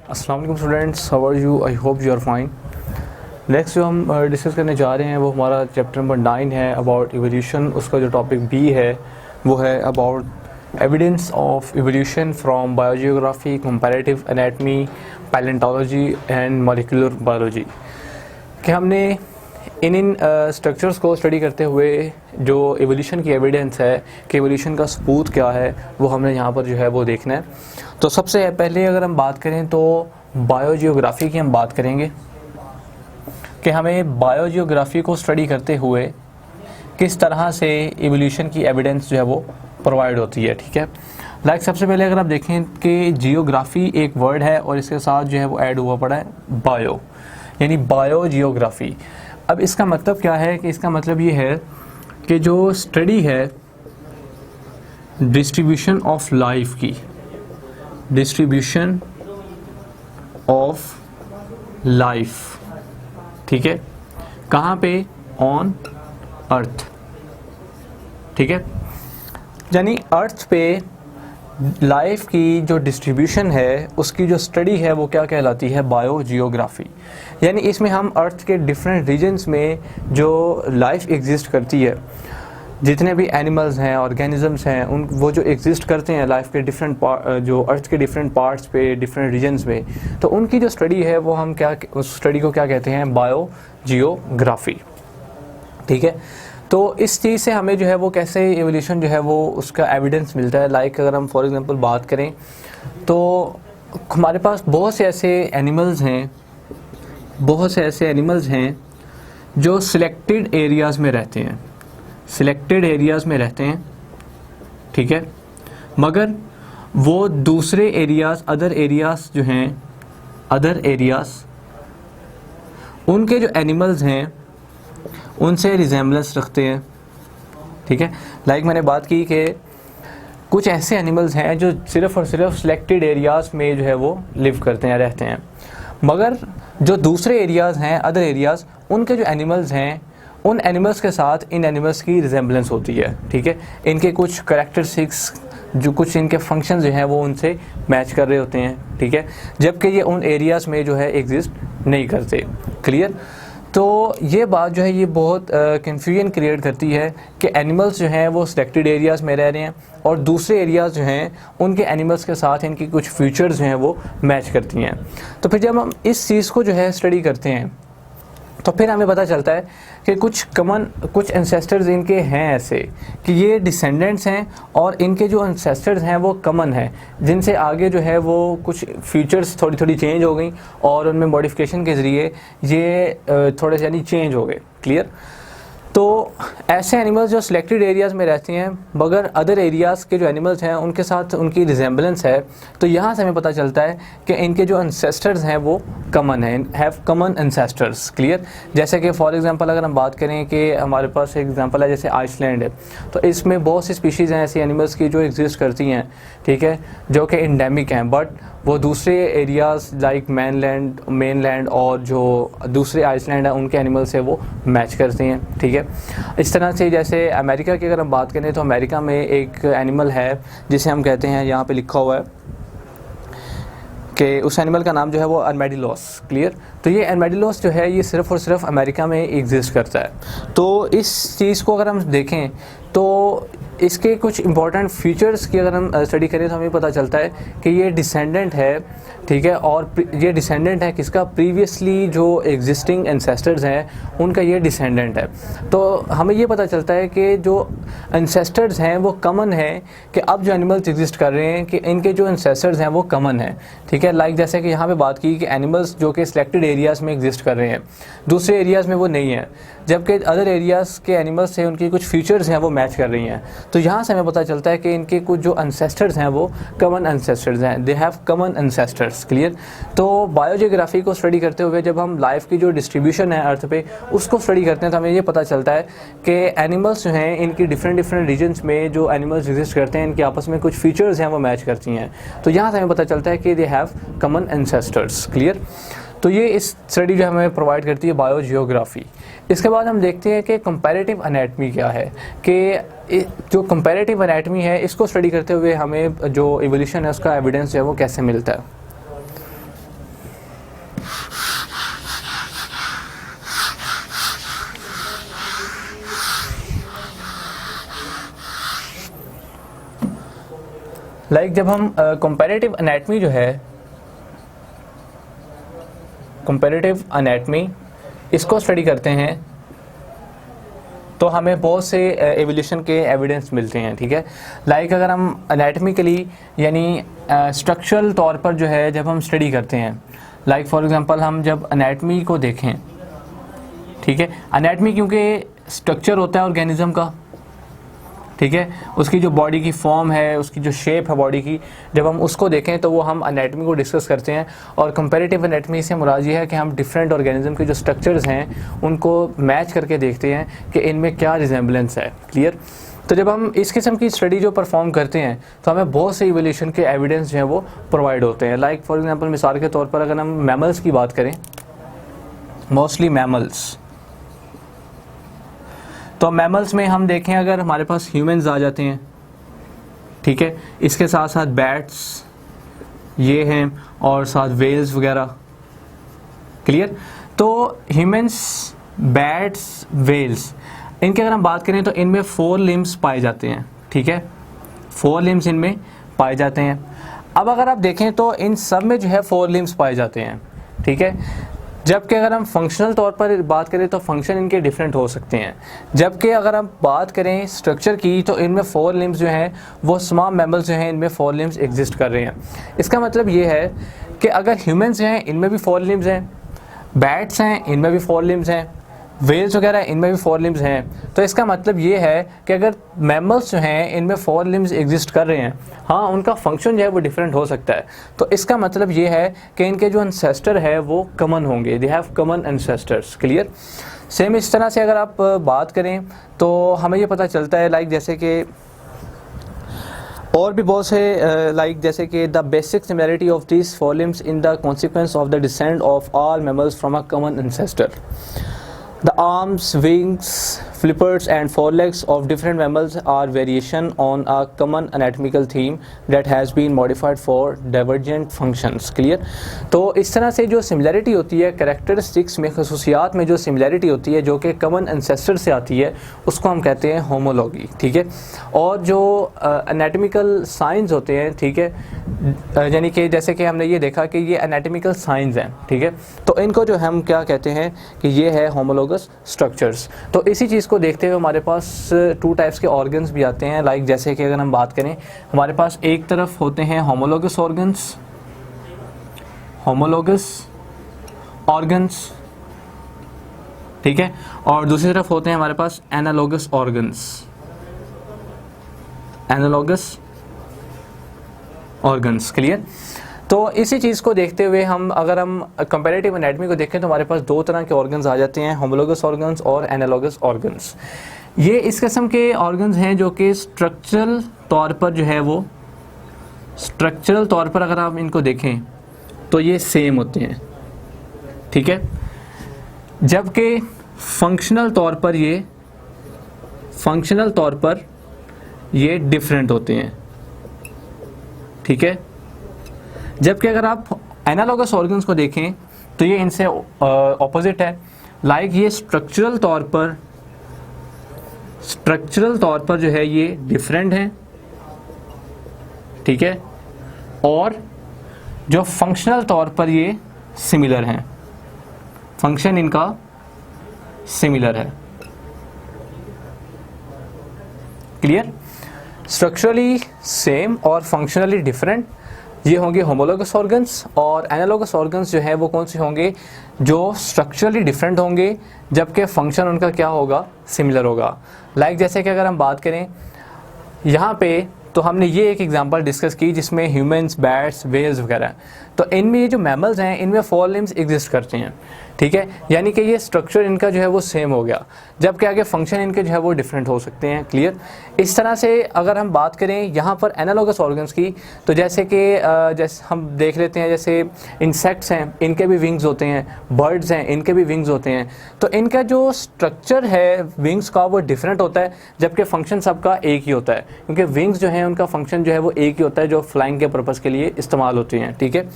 अस्सलाम वालेकुम students, how are you? I hope you are fine. Next जो हम डिस्कस करने जा रहे हैं वो हमारा चैप्टर नंबर 9 है अबाउट इवोल्यूशन। उसका जो टॉपिक बी है वो है about evidence of evolution from biogeography, comparative anatomy, palaeontology and molecular biology. कि हमने इन स्ट्रक्चर्स को स्टडी करते हुए जो एवोल्यूशन की एविडेंस है कि एवोल्यूशन का सबूत क्या है वो हमने यहाँ पर जो है वो देखना है। तो सबसे पहले अगर हम बात करें तो बायोजियोग्राफी की हम बात करेंगे कि हमें बायोजियोग्राफी को स्टडी करते हुए किस तरह से एवोल्यूशन की एविडेंस जो है वो प्रोवाइड होती है। ठीक है, लाइक सबसे पहले अगर आप देखें कि जियोग्राफी एक वर्ड है और इसके साथ जो है वो ऐड हुआ पड़ा है बायो, यानी बायोजियोग्राफी। अब इसका मतलब क्या है कि इसका मतलब ये है कि जो स्टडी है डिस्ट्रीब्यूशन ऑफ लाइफ की, डिस्ट्रीब्यूशन ऑफ लाइफ, ठीक है, कहाँ पे? On earth. ठीक है, यानी अर्थ पे लाइफ की जो डिस्ट्रीब्यूशन है उसकी जो स्टडी है वो क्या कहलाती है? बायोजियोग्राफी। यानी इसमें हम अर्थ के डिफरेंट रीजन्स में जो लाइफ एग्जिस्ट करती है, जितने भी एनिमल्स हैं, ऑर्गेनिजम्स हैं, उन वो जो एग्जिस्ट करते हैं लाइफ के डिफरेंट जो अर्थ के डिफरेंट पार्ट्स पे, डिफरेंट रीजन्स में, तो उनकी जो स्टडी है वो हम क्या, उस स्टडी को क्या कहते हैं? बायोजियोग्राफी। ठीक है, तो इस चीज़ से हमें जो है वो कैसे एवोल्यूशन जो है वो उसका एविडेंस मिलता है। लाइक अगर हम फॉर एग्जांपल बात करें तो हमारे पास बहुत से ऐसे एनिमल्स हैं जो सिलेक्टेड एरियाज़ में रहते हैं, सिलेक्टेड एरियाज़ में रहते हैं। ठीक है, मगर वो दूसरे एरियाज़, अदर एरियाज़ जो हैं, अदर एरियाज़, उनके जो एनिमल्स हैं उनसे रिजेम्बलेंस रखते हैं। ठीक है, लाइक मैंने बात की कि कुछ ऐसे एनिमल्स हैं जो सिर्फ़ और सिर्फ सिलेक्टेड एरियाज़ में जो है वो लिव करते हैं, रहते हैं, मगर जो दूसरे एरियाज़ हैं, अदर एरियाज़, उनके जो एनिमल्स हैं उन एनिमल्स के साथ इन एनिमल्स की रिजेम्बलेंस होती है। ठीक है, इनके कुछ करैक्टरिस्टिक्स, जो कुछ इनके फंक्शन जो हैं वो उनसे मैच कर रहे होते हैं। ठीक है, जबकि ये उन एरियाज़ में जो है एग्जिस्ट नहीं करते। क्लियर? तो ये बात जो है ये बहुत कन्फ्यूजन क्रिएट करती है कि एनिमल्स जो हैं वो सिलेक्टेड एरियाज़ में रह रहे हैं और दूसरे एरियाज़ जो हैं उनके एनिमल्स के साथ इनकी कुछ फीचर्स जो हैं वो मैच करती हैं। तो फिर जब हम इस चीज़ को जो है स्टडी करते हैं तो फिर हमें पता चलता है कि कुछ एंसेस्टर्स इनके हैं ऐसे कि ये डिसेंडेंट्स हैं और इनके जो एंसेस्टर्स हैं वो कॉमन हैं, जिनसे आगे जो है वो कुछ फीचर्स थोड़ी थोड़ी चेंज हो गई और उनमें मॉडिफिकेशन के ज़रिए ये थोड़े से यानी चेंज हो गए। क्लियर? तो ऐसे एनिमल्स जो सिलेक्टेड एरियाज़ में रहते हैं मगर अदर एरियाज़ के जो एनिमल्स हैं उनके साथ उनकी रिजेम्बलेंस है, तो यहाँ से हमें पता चलता है कि इनके जो एंसेस्टर्स हैं वो कॉमन हैं, हैव कॉमन एंसेस्टर्स। क्लियर? जैसे कि फॉर एग्जांपल अगर हम बात करें कि हमारे पास एक एग्जांपल है जैसे आइसलैंड है, तो इसमें बहुत सी स्पीशीज़ हैं ऐसी एनिमल्स की जो एग्जिस्ट करती हैं, ठीक है, जो कि इंडेमिक हैं, बट वो दूसरे एरियाज़ लाइक मेनलैंड और जो दूसरे आइसलैंड है उनके एनिमल से वो मैच करते हैं। ठीक है, इस तरह से जैसे अमेरिका की अगर हम बात करें तो अमेरिका में एक एनिमल है जिसे हम कहते हैं, यहाँ पे लिखा हुआ है कि उस एनिमल का नाम जो है वो आर्मेडिलोस। क्लियर? तो ये आर्मेडिलोस जो है ये सिर्फ़ और सिर्फ अमेरिका में एग्जिस्ट करता है। तो इस चीज़ को अगर हम देखें तो इसके कुछ इंपॉर्टेंट फीचर्स की अगर हम स्टडी करें तो हमें पता चलता है कि ये डिसेंडेंट है। ठीक है, और ये डिसेंडेंट है किसका? प्रीवियसली जो एग्जिस्टिंग एंसेस्टर्स हैं उनका ये डिसेंडेंट है। तो हमें ये पता चलता है कि जो एंसेस्टर्स हैं वो कॉमन है, कि अब जो एनिमल्स एग्जिस्ट कर रहे हैं कि इनके जो एंसेस्टर्स हैं वो कॉमन है। ठीक है, लाइक जैसे कि यहाँ पे बात की कि एनिमल्स जो कि सिलेक्टेड एरियाज़ में एग्जिस्ट कर रहे हैं, दूसरे एरियाज़ में वो नहीं है, जबकि अदर एरियाज़ के एनिमल्स से उनकी कुछ फीचर्स हैं वो मैच कर रही हैं। तो यहाँ से हमें पता चलता है कि इनके कुछ जो एंसेस्टर्स हैं वो कॉमन एंसेस्टर्स हैं, they have common ancestors. Clear? तो बायोजियोग्राफी को स्टडी करते हुए जब हम लाइफ की जो डिस्ट्रीब्यूशन है अर्थ पे उसको स्टडी करते हैं तो हमें ये पता चलता है कि एनिमल्स जो हैं इनकी डिफरेंट रीजन्स में जो एनिमल्स एग्जिस्ट करते हैं इनके आपस में कुछ फीचर्स हैं वो मैच करती हैं। तो यहाँ से हमें पता चलता है कि they have common ancestors. Clear? तो ये इस स्टडी जो हमें प्रोवाइड करती है बायोजियोग्राफी। इसके बाद हम देखते हैं कि कंपैरेटिव एनाटमी क्या है, कि जो कंपैरेटिव एनाटमी है इसको स्टडी करते हुए हमें जो इवोल्यूशन है उसका एविडेंस जो है वो कैसे मिलता है। लाइक जब हम कंपैरेटिव एनाटमी जो है, कंपैरेटिव एनाटमी इसको स्टडी करते हैं तो हमें बहुत से एवोल्यूशन के एविडेंस मिलते हैं, ठीक है। लाइक अगर हम एनाटमिकली यानी स्ट्रक्चरल तौर पर जो है जब हम स्टडी करते हैं, लाइक फॉर एग्जांपल हम जब एनाटमी को देखें, ठीक है, एनाटमी क्योंकि स्ट्रक्चर होता है ऑर्गेनिज्म का, ठीक है, उसकी जो बॉडी की फॉर्म है, उसकी जो शेप है बॉडी की, जब हम उसको देखें तो वो हम एनाटमी को डिस्कस करते हैं। और कंपैरेटिव एनाटमी से मुराद ये है कि हम डिफरेंट ऑर्गेनिज्म के जो स्ट्रक्चर्स हैं उनको मैच करके देखते हैं कि इनमें क्या रिजेम्बलेंस है। क्लियर। तो जब हम इस किस्म की स्टडी जो परफॉर्म करते हैं तो हमें बहुत से इवोल्यूशन के एविडेंस जो हैं वो प्रोवाइड होते हैं। लाइक फॉर एग्जांपल मिसाल के तौर पर अगर हम मैमल्स की बात करें, मोस्टली मैमल्स, तो मैमल्स में हम देखें अगर हमारे पास ह्यूमंस आ जाते हैं, ठीक है, इसके साथ साथ बैट्स ये हैं और साथ वेल्स वगैरह। क्लियर। तो ह्यूमंस, बैट्स, वेल्स, इनकी अगर हम बात करें तो इनमें 4 लिम्स पाए जाते हैं, ठीक है, 4 लिम्स इनमें पाए जाते हैं। अब अगर आप देखें तो इन सब में जो है 4 लिम्स पाए जाते हैं, ठीक है। जबकि अगर हम फंक्शनल तौर पर बात करें तो फंक्शन इनके डिफरेंट हो सकते हैं। जबकि अगर हम बात करें स्ट्रक्चर की तो इनमें 4 लिम्स जो हैं वो स्मॉल मैमल्स जो हैं इनमें 4 लिम्स एग्जिस्ट कर रहे हैं। इसका मतलब ये है कि अगर ह्यूमंस जो हैं इनमें भी 4 लिम्स हैं, बैट्स हैं इनमें भी 4 लिम्स हैं, वेल्स वगैरह इनमें भी 4 लिम्स हैं, तो इसका मतलब ये है कि अगर मैमल्स जो हैं इनमें 4 लिम्स एग्जिस्ट कर रहे हैं, हाँ उनका फंक्शन जो है वो डिफरेंट हो सकता है। तो इसका मतलब ये है कि इनके जो एंसेस्टर है वो कॉमन होंगे, they have common ancestors. Clear. Same इस तरह से अगर आप बात करें तो हमें ये पता चलता है लाइक जैसे कि और भी बहुत से लाइक जैसे कि the basic similarity of this 4 limbs in the consequence of the descent of all mammals from a common ancestor. The arms, wings, flippers and forelegs of different mammals are variation on a common anatomical theme that has been modified for divergent functions. Clear? तो इस तरह से जो similarity होती है characteristics में, खसूसियात में जो सिमिलरिटी होती है जो कि कॉमन एंसेस्टर से आती है उसको हम कहते हैं होमोलॉगी, ठीक है। और जो एनाटॉमिकल साइंस होते हैं, ठीक है, यानी कि जैसे कि हमने ये देखा कि ये एनाटॉमिकल साइंस हैं, ठीक है, तो इनको जो हम क्या कहते हैं कि ये है होमोलॉगस स्ट्रक्चर्स। तो इसी चीज़ को देखते हुए हमारे पास 2 टाइप्स के ऑर्गन्स भी आते हैं। लाइक जैसे कि अगर हम बात करें हमारे पास एक तरफ होते हैं होमोलॉगस ऑर्गन्स, होमोलॉगस ऑर्गन्स, ठीक है, और दूसरी तरफ होते हैं हमारे पास analogous organs, analogous organs. Clear. तो इसी चीज़ को देखते हुए अगर हम कंपैरेटिव एनाटॉमी को देखें तो हमारे पास 2 तरह के ऑर्गन्स आ जाते हैं, होमोलॉगस ऑर्गन्स और एनालॉगस ऑर्गन्स। ये इस किस्म के ऑर्गन्स हैं जो कि स्ट्रक्चरल तौर पर जो है वो, स्ट्रक्चरल तौर पर अगर आप इनको देखें तो ये सेम होते हैं, ठीक है, जबकि फंक्शनल तौर पर ये डिफरेंट होते हैं, ठीक है। जबकि अगर आप एनालॉगस ऑर्गन्स को देखें तो ये इनसे ऑपोजिट है। लाइक ये स्ट्रक्चरल तौर पर जो है ये डिफरेंट है, ठीक है, और जो फंक्शनल तौर पर ये सिमिलर हैं, फंक्शन इनका सिमिलर है। क्लियर। स्ट्रक्चरली सेम और फंक्शनली डिफरेंट ये होंगे होमोलॉगस ऑर्गन्स, और एनालॉगस ऑर्गन्स जो है वो कौन से होंगे, जो स्ट्रक्चरली डिफरेंट होंगे जबकि फंक्शन उनका क्या होगा, सिमिलर होगा। लाइक जैसे कि अगर हम बात करें यहाँ पे तो हमने ये एक एग्जांपल डिस्कस की जिसमें ह्यूमंस, बैट्स, वेल्स वगैरह, तो इनमें ये जो मैमल्स हैं इनमें 4 लिम्स एग्जिस्ट करते हैं, ठीक है, यानी कि ये स्ट्रक्चर इनका जो है वो सेम हो गया, जबकि आगे फंक्शन इनके जो है वो डिफरेंट हो सकते हैं। क्लियर। इस तरह से अगर हम बात करें यहाँ पर एनालॉगस ऑर्गन्स की तो जैसे कि जैसे हम देख लेते हैं जैसे इंसेक्ट्स हैं इनके भी विंग्स होते हैं, बर्ड्स हैं इनके भी विंग्स होते हैं, तो इनका जो स्ट्रक्चर है विंग्स का वो डिफरेंट होता है जबकि फंक्शन सबका एक ही होता है, क्योंकि विंग्स जो हैं उनका फंक्शन जो है वो एक ही होता है जो फ्लाइंग के पर्पज़ के लिए इस्तेमाल होती हैं, ठीक है।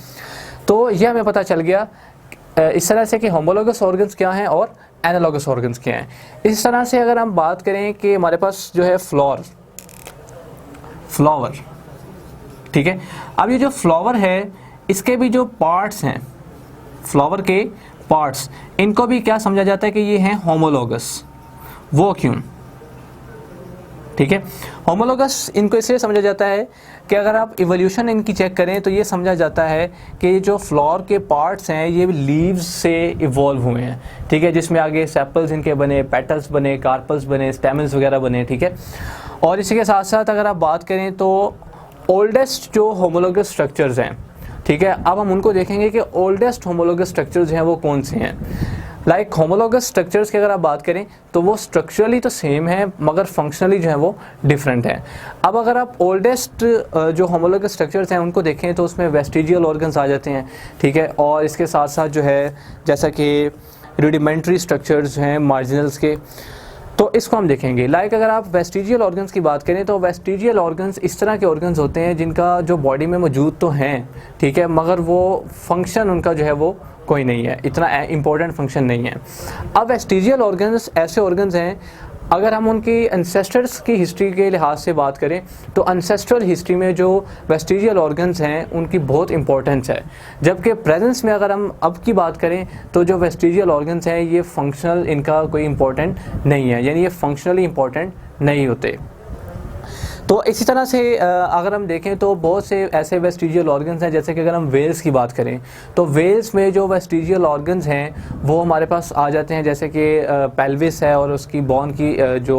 तो यह हमें पता चल गया इस तरह से कि होमोलॉगस ऑर्गन्स क्या हैं और एनालॉगस ऑर्गन्स क्या हैं। इस तरह से अगर हम बात करें कि हमारे पास जो है फ्लावर, ठीक है। अब ये जो फ्लावर है इसके भी जो पार्ट्स हैं, फ्लावर के पार्ट्स, इनको भी क्या समझा जाता है कि ये हैं होमोलोगस। वो क्यों? ठीक है, होमोलोगस इनको इसलिए समझा जाता है कि अगर आप इवोल्यूशन इनकी चेक करें तो ये समझा जाता है कि ये जो फ्लावर के पार्ट्स हैं ये लीव्स से इवॉल्व हुए हैं। ठीक है, जिसमें आगे सेपल्स इनके बने, पेटल्स बने, कार्पल्स बने, स्टेमन्स वगैरह बने। ठीक है, और इसी के साथ साथ अगर आप बात करें तो ओल्डेस्ट जो होमोलोगस स्ट्रक्चर्स हैं, ठीक है, अब हम उनको देखेंगे कि ओल्डेस्ट होमोलोगस स्ट्रक्चर्स हैं वो कौन से हैं। लाइक होमोलोगस स्ट्रक्चर्स की अगर आप बात करें तो वो स्ट्रक्चरली तो सेम है मगर फंक्शनली जो है वो डिफरेंट है। अब अगर आप ओल्डेस्ट जो होमोलोगस स्ट्रक्चर्स हैं उनको देखें तो उसमें वेस्टिजियल ऑर्गन्स आ जाते हैं। ठीक है, और इसके साथ साथ जो है जैसा कि रूडिमेंट्री स्ट्रक्चर्स हैं मार्जिनल्स के, तो इसको हम देखेंगे। लाइक अगर आप वेस्टिजियल ऑर्गन्स की बात करें तो वेस्टिजियल ऑर्गन्स इस तरह के ऑर्गन्स होते हैं जिनका जो बॉडी में मौजूद तो हैं, ठीक है, मगर वो फंक्शन उनका जो है वो कोई नहीं है, इतना इम्पोर्टेंट फंक्शन नहीं है। अब वेस्टिजियल ऑर्गन्स ऐसे ऑर्गन्स हैं, अगर हम उनकी एंसेस्टर्स की हिस्ट्री के लिहाज से बात करें तो एंसेस्ट्रल हिस्ट्री में जो वेस्टिजियल ऑर्गन्स हैं उनकी बहुत इंपॉर्टेंस है, जबकि प्रेजेंस में अगर हम अब की बात करें तो जो वेस्टिजियल ऑर्गन्स हैं ये फंक्शनल, इनका कोई इंपॉर्टेंट नहीं है, यानी ये फंक्शनली इंपॉर्टेंट नहीं होते। तो इसी तरह से अगर हम देखें तो बहुत से ऐसे वेस्टिजियल ऑर्गन्स हैं, जैसे कि अगर हम वेल्स की बात करें तो वेल्स में जो वेस्टिजियल ऑर्गन्स हैं वो हमारे पास आ जाते हैं, जैसे कि पेल्विस है और उसकी बोन की जो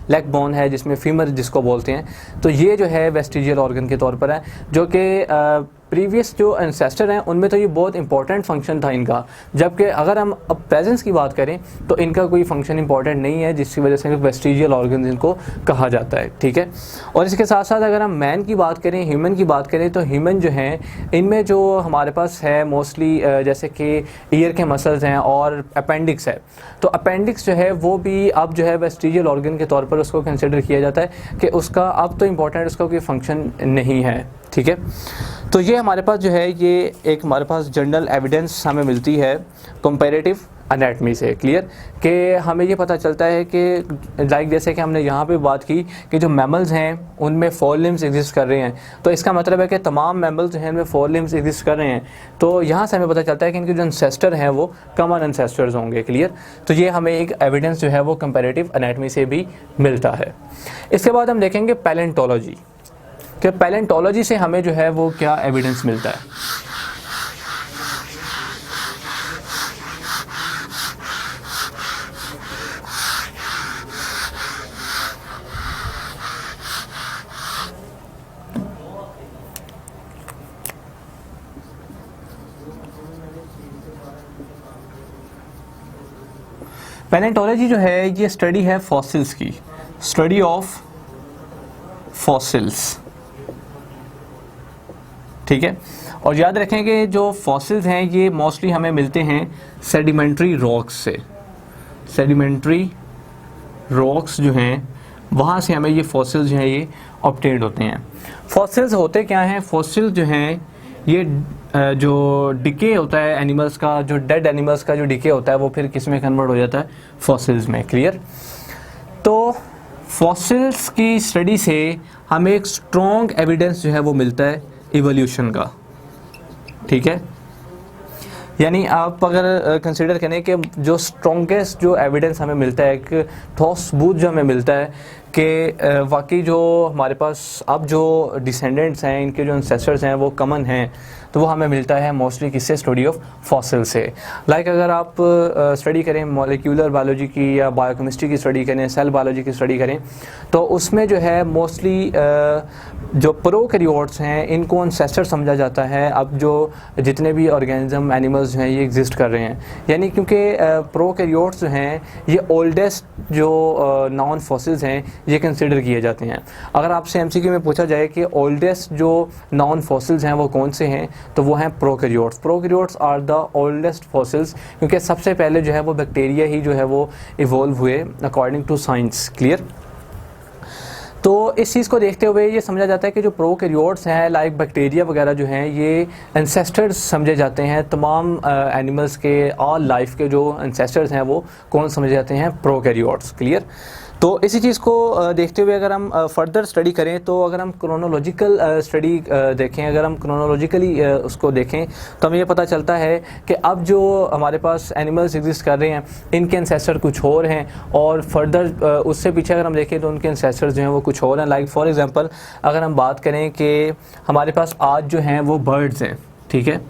लेग बोन है जिसमें फीमर जिसको बोलते हैं, तो ये जो है वेस्टिजियल ऑर्गन के तौर पर है, जो कि प्रीवियस जो एंसेस्टर हैं उनमें तो ये बहुत इंपॉर्टेंट फंक्शन था इनका, जबकि अगर हम अब प्रेजेंस की बात करें तो इनका कोई फंक्शन इंपॉर्टेंट नहीं है, जिसकी वजह से वेस्टिजियल ऑर्गन्स इनको कहा जाता है। ठीक है, और इसके साथ साथ अगर हम मैन की बात करें, ह्यूमन की बात करें, तो ह्यूमन जो हैं इनमें जो हमारे पास है मोस्टली जैसे कि ईयर के मसल्स हैं और अपेंडिक्स है, तो अपेंडिक्स जो है वो भी अब जो है वेस्टिजियल ऑर्गन के तौर पर उसको कंसिडर किया जाता है कि उसका अब तो इम्पॉर्टेंट उसका कोई फंक्शन नहीं है। ठीक है, तो ये हमारे पास जो है ये एक हमारे पास जनरल एविडेंस हमें मिलती है कंपैरेटिव एनाटमी से, क्लियर, कि हमें ये पता चलता है कि लाइक जैसे कि हमने यहाँ पे बात की कि जो मैमल्स हैं उनमें 4 लिम्स एग्जिस्ट कर रहे हैं, तो इसका मतलब है कि तमाम मैमल्स जो हैं उनमें 4 लिम्स एग्जिस्ट कर रहे हैं, तो यहाँ से हमें पता चलता है कि इनके जो एंसेस्टर हैं वो कॉमन एंसेस्टर्स होंगे। क्लियर, तो ये हमें एक एविडेंस जो है वो कंपैरेटिव एनाटमी से भी मिलता है। इसके बाद हम देखेंगे पैलेंटोलॉजी, कि पैलेंटोलॉजी से हमें जो है वो क्या एविडेंस मिलता है। पैलेंटोलॉजी जो है ये स्टडी है फॉसिल्स की, स्टडी ऑफ फॉसिल्स। ठीक है, और याद रखें कि जो फॉसिल्स हैं ये मोस्टली हमें मिलते हैं सेडिमेंट्री रॉक्स से, सेडिमेंट्री रॉक्स जो हैं वहाँ से हमें ये फॉसिल्स जो हैं ये ऑब्टेन्ड होते हैं। फॉसिल्स होते क्या हैं? फॉसिल जो हैं ये जो डिके होता है एनिमल्स का, जो डेड एनिमल्स का जो डिके होता है वो फिर किस में कन्वर्ट हो जाता है? फॉसिल्स में। क्लियर, तो फॉसिल्स की स्टडी से हमें एक स्ट्रॉन्ग एविडेंस जो है वो मिलता है इवोल्यूशन का। ठीक है, यानी आप अगर कंसिडर करें कि जो स्ट्रॉन्गेस्ट जो एविडेंस हमें मिलता है, एक ठोस सबूत जो हमें मिलता है कि वाकई जो हमारे पास अब जो डिसेंडेंट्स हैं, इनके जो एंसेस्टर्स हैं वो कॉमन हैं, तो वो हमें मिलता है मोस्टली किससे? स्टडी ऑफ फॉसिल से। लाइक अगर आप स्टडी करें मॉलिक्यूलर बायोलॉजी की या बायोकेमिस्ट्री की स्टडी करें, सेल बायोलॉजी की स्टडी करें, तो उसमें जो है मोस्टली जो प्रोकैरियोट्स हैं इनको एंसेस्टर समझा जाता है अब जो जितने भी ऑर्गेनिज्म एनिमल्स हैं ये एग्जिस्ट कर रहे हैं, यानी क्योंकि प्रोकैरियोट्स जो हैं ये ओल्डेस्ट जो नॉन फॉसिल्स हैं ये कंसिडर किए जाते हैं। अगर आपसे एमसीक्यू में पूछा जाए कि ओल्डेस्ट जो नॉन फॉसिल्स हैं वो कौन से हैं, तो वो हैं prokaryotes. Prokaryotes are the oldest fossils, क्योंकि सबसे पहले जो है वो बैक्टीरिया ही जो है वो इवॉल्व हुए अकॉर्डिंग टू साइंस। क्लियर, तो इस चीज़ को देखते हुए ये समझा जाता है कि जो प्रोकैरियोट्स हैं लाइक बैक्टीरिया वगैरह जो हैं ये एंसेस्टर्स समझे जाते हैं। तमाम एनिमल्स के, ऑल लाइफ के जो एंसेस्टर्स हैं वो कौन समझे जाते हैं? प्रोकैरियोट्स। क्लियर, तो इसी चीज़ को देखते हुए अगर हम फर्दर स्टडी करें, तो अगर हम क्रोनोलॉजिकल स्टडी देखें, अगर हम क्रोनोलॉजिकली उसको देखें, तो हमें ये पता चलता है कि अब जो हमारे पास एनिमल्स एग्जिस्ट कर रहे हैं, इनके एंसेस्टर कुछ और हैं, और फर्दर उससे पीछे अगर हम देखें तो उनके एंसेस्टर्स जो हैं वो कुछ और हैं। लाइक फॉर एग्जांपल अगर हम बात करें कि हमारे पास आज जो हैं वो बर्ड्स हैं, ठीक है,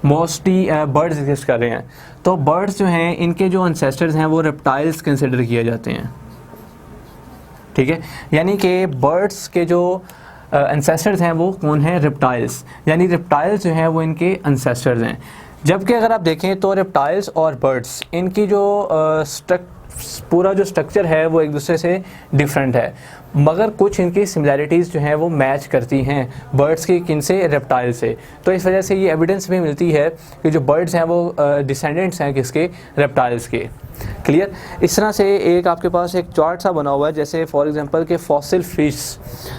मोस्टली बर्ड्स एग्जिस्ट कर रहे हैं। तो बर्ड्स जो हैं इनके जो एंसेस्टर्स हैं वो रेप्टाइल्स कंसिडर किए जाते हैं, ठीक है। यानी कि बर्ड्स के जो एंसेस्टर्स हैं वो कौन हैं? रेप्टाइल्स। यानी रेप्टाइल्स जो हैं वो इनके एंसेस्टर्स हैं। जबकि अगर आप देखें तो रेप्टाइल्स और बर्ड्स, इनकी जो पूरा जो स्ट्रक्चर है वो एक दूसरे से डिफरेंट है, मगर कुछ इनकी सिमिलैरिटीज़ जो हैं वो मैच करती हैं बर्ड्स की, किन से? रेप्टाइल से। तो इस वजह से ये एविडेंस भी मिलती है कि जो बर्ड्स हैं वो डिसेंडेंट्स हैं किसके? रेप्टाइल्स के। क्लियर? इस तरह से एक आपके पास एक चार्ट सा बना हुआ है, जैसे फॉर एग्जांपल के फॉसिल फिश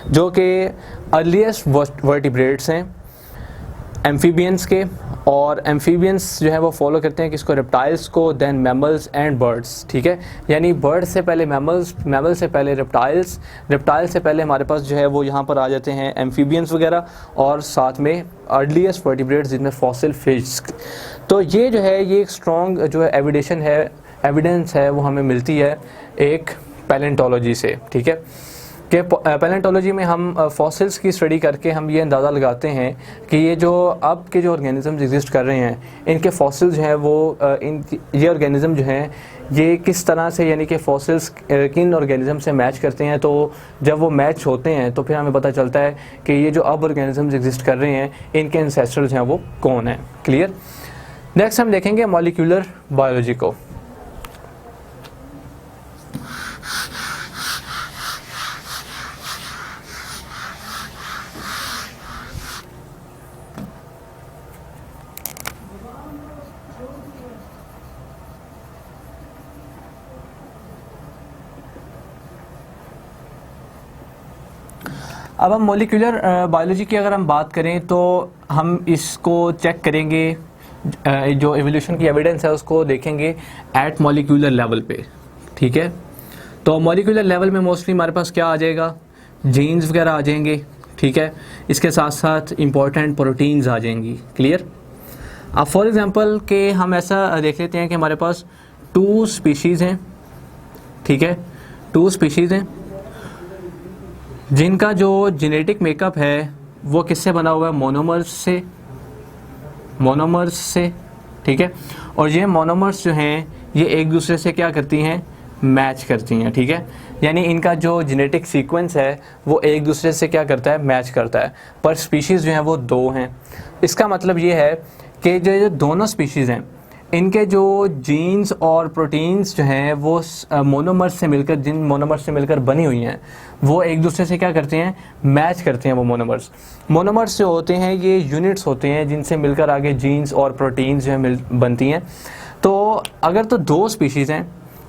जो कि अर्लीस्ट वर्टिब्रेट्स हैं एम्फीबियंस के, और एम्फीबियंस जो है वो फॉलो करते हैं किसको? रेप्टाइल्स को, देन मैमल्स एंड बर्ड्स, ठीक है। यानी बर्ड्स से पहले मैमल्स, मैमल से पहले रेप्टाइल्स, रेप्टाइल से पहले हमारे पास जो है वो यहाँ पर आ जाते हैं एम्फीबियंस वगैरह, और साथ में अर्लीस्ट वर्टिब्रेट्स जिनमें फॉसिल फिश। तो ये जो है ये एक स्ट्रॉन्ग जो है एविडेंस है वो हमें मिलती है एक पैलेंटोलॉजी से, ठीक है। कि पैलेंटोलॉजी में हम फॉसिल्स की स्टडी करके हम ये अंदाज़ा लगाते हैं कि ये जो अब के जो ऑर्गेनिज़म्स एग्जिस्ट कर रहे हैं, इनके फॉसिल्स जो हैं वो ये ऑर्गेनिज़म जो हैं ये किस तरह से, यानी कि फॉसिल्स किन ऑर्गेनिज़म से मैच करते हैं। तो जब वो मैच होते हैं तो फिर हमें पता चलता है कि ये जो अब ऑर्गेनिज़म्स एग्जिस्ट कर रहे हैं इनके एंसेस्टर्स हैं वो कौन हैं। क्लियर? नेक्स्ट हम देखेंगे मॉलिक्यूलर बायोलॉजी को। अब हम मॉलिक्यूलर बायोलॉजी की अगर हम बात करें तो हम इसको चेक करेंगे, जो एवोल्यूशन की एविडेंस है उसको देखेंगे एट मॉलिक्यूलर लेवल पे, ठीक है। तो मॉलिक्यूलर लेवल में मोस्टली हमारे पास क्या आ जाएगा? जीन्स वगैरह आ जाएंगे, ठीक है। इसके साथ साथ इम्पॉर्टेंट प्रोटीन्स आ जाएंगी। क्लियर? अब फॉर एग्जांपल के हम ऐसा देख लेते हैं कि हमारे पास 2 स्पीशीज़ हैं, ठीक है, 2 स्पीशीज़ हैं जिनका जो जेनेटिक मेकअप है वो किससे बना हुआ है? मोनोमर्स से, ठीक है। और ये मोनोमर्स जो हैं ये एक दूसरे से क्या करती हैं? मैच करती हैं, ठीक है। यानी इनका जो जेनेटिक सीक्वेंस है वो एक दूसरे से क्या करता है? मैच करता है। पर स्पीशीज़ जो हैं वो 2 हैं। इसका मतलब ये है कि जो दोनों स्पीशीज़ हैं इनके जो जीन्स और प्रोटीन्स जो हैं वो मोनोमर्स से मिलकर, जिन मोनोमर्स से मिलकर बनी हुई हैं, वो एक दूसरे से क्या करते हैं? मैच करते हैं। वो मोनोमर्स जो होते हैं ये यूनिट्स होते हैं जिनसे मिलकर आगे जीन्स और प्रोटीन्स जो है बनती हैं। तो अगर तो 2 स्पीशीज़ हैं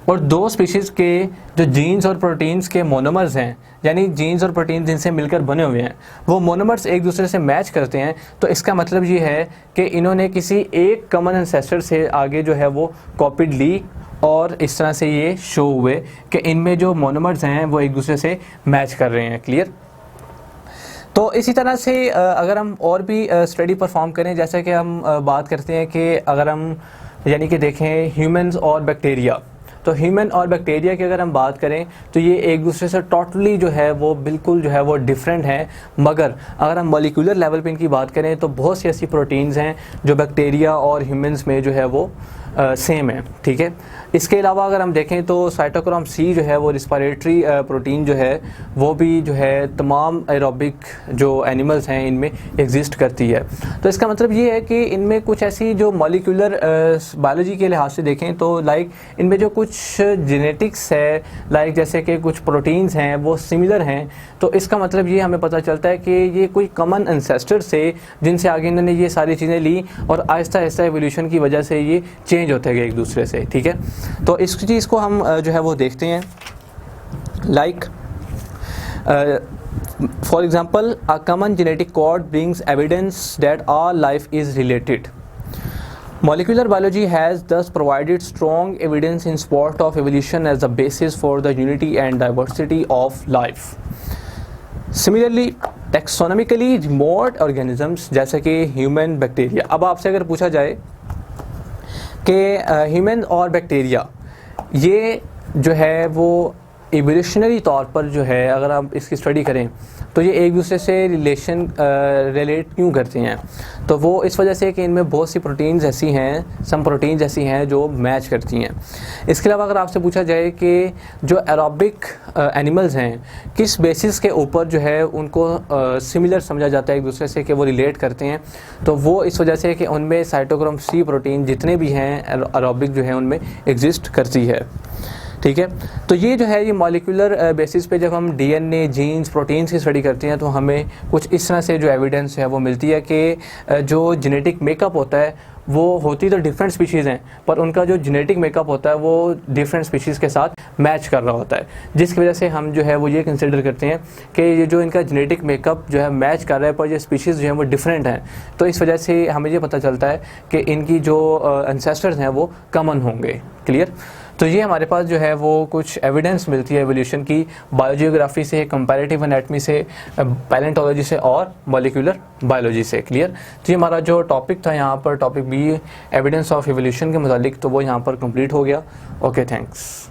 और 2 स्पीशीज़ के जो जीन्स और प्रोटीन्स के मोनोमर्स हैं, यानी जीन्स और प्रोटीन्स जिनसे मिलकर बने हुए हैं, वो मोनोमर्स एक दूसरे से मैच करते हैं, तो इसका मतलब ये है कि इन्होंने किसी एक कॉमन एंसेस्टर से आगे जो है वो कॉपीड ली, और इस तरह से ये शो हुए कि इनमें जो मोनोमर्स हैं वो एक दूसरे से मैच कर रहे हैं। क्लियर? तो इसी तरह से अगर हम और भी स्टडी परफॉर्म करें, जैसे कि हम बात करते हैं कि अगर हम यानी कि देखें ह्यूमंस और बैक्टीरिया, तो ह्यूमन और बैक्टीरिया की अगर हम बात करें तो ये एक दूसरे से टोटली जो है वो बिल्कुल जो है वो डिफरेंट हैं। मगर अगर हम मॉलिक्यूलर लेवल पे इनकी बात करें तो बहुत सी ऐसी प्रोटीन्स हैं जो बैक्टीरिया और ह्यूमंस में जो है वो सेम है, ठीक है। इसके अलावा अगर हम देखें तो साइटोक्रोम सी जो है वो रिस्पायरेटरी प्रोटीन जो है वो भी जो है तमाम एरोबिक जो एनिमल्स हैं इनमें एग्जिस्ट करती है। तो इसका मतलब ये है कि इनमें कुछ ऐसी जो मॉलिक्यूलर बायोलॉजी के लिहाज से देखें तो लाइक इनमें जो कुछ जेनेटिक्स है, लाइक जैसे कि कुछ प्रोटीन्स हैं वो सिमिलर हैं। तो इसका मतलब ये हमें पता चलता है कि ये कोई कॉमन एंसेस्टर से जिनसे आगे इन्होंने ये सारी चीज़ें ली और आहिस्ता आहिस्ता एवोल्यूशन की वजह से ये चेंज होते गए एक दूसरे से, ठीक है। तो इस चीज़ को हम जो है वो देखते हैं, like for example a common genetic code brings evidence that all life is related. Molecular biology has thus provided strong evidence in support of evolution as the basis for the unity and diversity of life. Similarly, taxonomically remote organisms जैसे कि human bacteria, अब आपसे अगर पूछा जाए कि human और bacteria ये जो है वो इवोल्यूशनरी तौर पर जो है अगर आप इसकी स्टडी करें तो ये एक दूसरे से रिलेट क्यों करते हैं, तो वो इस वजह से कि इनमें बहुत सी प्रोटीन्स ऐसी हैं, सम प्रोटीन्स ऐसी हैं जो मैच करती हैं। इसके अलावा अगर आपसे पूछा जाए कि जो एरोबिक एनिमल्स हैं किस बेसिस के ऊपर जो है उनको सिमिलर समझा जाता है एक दूसरे से कि वो रिलेट करते हैं, तो वो इस वजह से कि उनमें साइटोक्रोम C प्रोटीन जितने भी हैं एरोबिक जो है उनमें एग्जिस्ट करती है। ठीक है, तो ये जो है ये मॉलिक्यूलर बेसिस पे जब हम DNA, जीन्स, प्रोटीन्स की स्टडी करते हैं तो हमें कुछ इस तरह से जो एविडेंस है वो मिलती है कि जो जेनेटिक मेकअप होता है वो होती तो डिफरेंट स्पीशीज़ हैं पर उनका जो जेनेटिक मेकअप होता है वो डिफरेंट स्पीशीज़ के साथ मैच कर रहा होता है, जिसकी वजह से हम जो है वो ये कंसिडर करते हैं कि ये जो इनका जेनेटिक मेकअप जो है मैच कर रहा है पर ये स्पीशीज़ जो है वो डिफरेंट हैं, तो इस वजह से हमें ये पता चलता है कि इनकी जो एंसेस्टर्स हैं वो कॉमन होंगे। क्लियर, तो ये हमारे पास जो है वो कुछ एविडेंस मिलती है एवोल्यूशन की बायोजियोग्राफी से, कंपैरेटिव एनाटॉमी से, पैलेंटोलॉजी से और मॉलिक्यूलर बायोलॉजी से। क्लियर, तो ये हमारा जो टॉपिक था यहाँ पर topic B evidence of evolution के मुतालिक, तो वो यहाँ पर कंप्लीट हो गया। Okay, thanks.